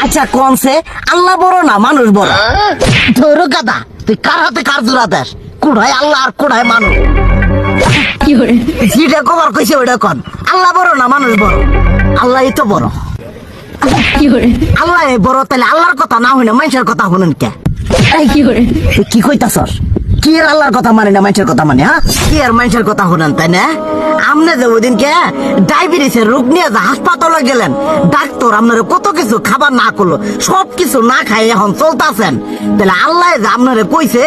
আচ্ছা কনসে আল্লাহ বড় না মানুষ বড়? ধরো গাদা, তুই কার হাতে কার জোড়া দেশ? কোড়ায় আল্লাহ আর কোড়ায় মানুষ। যেটা কবার কইছে ওইটা কন। আল্লাহ বড় না মানুষ বড়? আল্লাহ তো বড়। আল্লাহ বড়, তাহলে আল্লাহর কথা না হই না মানুষের কথা শুনেন কে? কি কইতাছস? কি আর আল্লাহর কথা মানে না মানুষের কথা মানে? হ্যাঁ, কি আর মানুষের কথা শুনেন তাই না? আমনে যে ওই দিনকে ডায়াবেটিসের রোগ নিয়ে যে হাসপাতালে গেলেন, ডাক্তার আপনারা কত কিছু খাবার না করলো, সব কিছু না খাই এখন চলতেছেন। তাহলে আল্লাহ যে আপনারা কইছে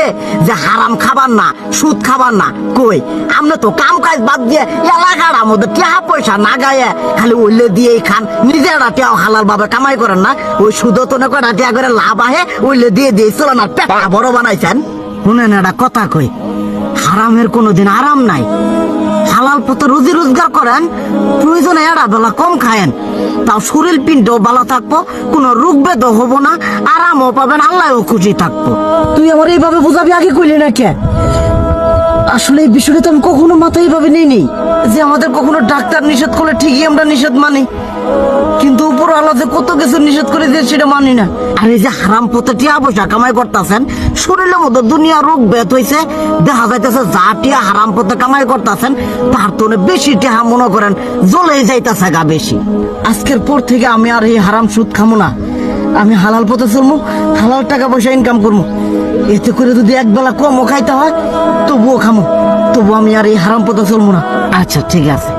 যে হারাম খাবার না, সুদ খাবার না, কই আপনি তো কাম কাজ বাদ দিয়ে এলাকার আমাদের টাকা পয়সা না গায়ে খালি ওইলে দিয়েই খান, নিজেরা টেও হালাল ভাবে কামাই করেন না, ওই সুদ তো না কটা টেয়া করে লাভ আহে ওইলে দিয়ে দিয়ে চলেন আর পেটা বড় বানাইছেন। শুনেন একটা কথা কই, হারামের কোনোদিন আরাম নাই। হালাল পথে রুজি রোজগার করেন, প্রয়োজনে এরা বেলা কম খায়েন, তাও শরীর পিণ্ডও ভালো থাকবো, কোনো রোগ বেদও হবো না, আরামও পাবেন, আল্লাহও খুশি থাকবো। তুই আমার এইভাবে বুঝাবি আগে কইলি না কে? আসলে এই বিষয়টা তো আমি কখনো মাথায় এইভাবে নিইনি যে আমাদের কখনো ডাক্তার নিষেধ করলে ঠিকই আমরা নিষেধ মানি, কিন্তু উপর আল্লাহ যে কত কিছু নিষেধ করে দিয়ে সেটা মানি না। আর এই যে হারাম পথে টিয়া পয়সা কামাই করতেছেন, শরীরের মধ্যে দুনিয়া রোগ বেত হয়েছে, দেখা যাইতেছে যা টিয়া হারাম পথে কামাই করতেছেন তার তো বেশি টিয়া মনে করেন জ্বলে যাইতেছে গা বেশি। আজকের পর থেকে আমি আর এই হারাম সুদ খামো না, আমি হালাল পথে চলবো, হালাল টাকা পয়সা ইনকাম করবো। এতে করে যদি একবেলা কমও খাইতে হয় তবুও খামো, তবু আমি আর এই হারাম পথে চলবো না। আচ্ছা ঠিক আছে।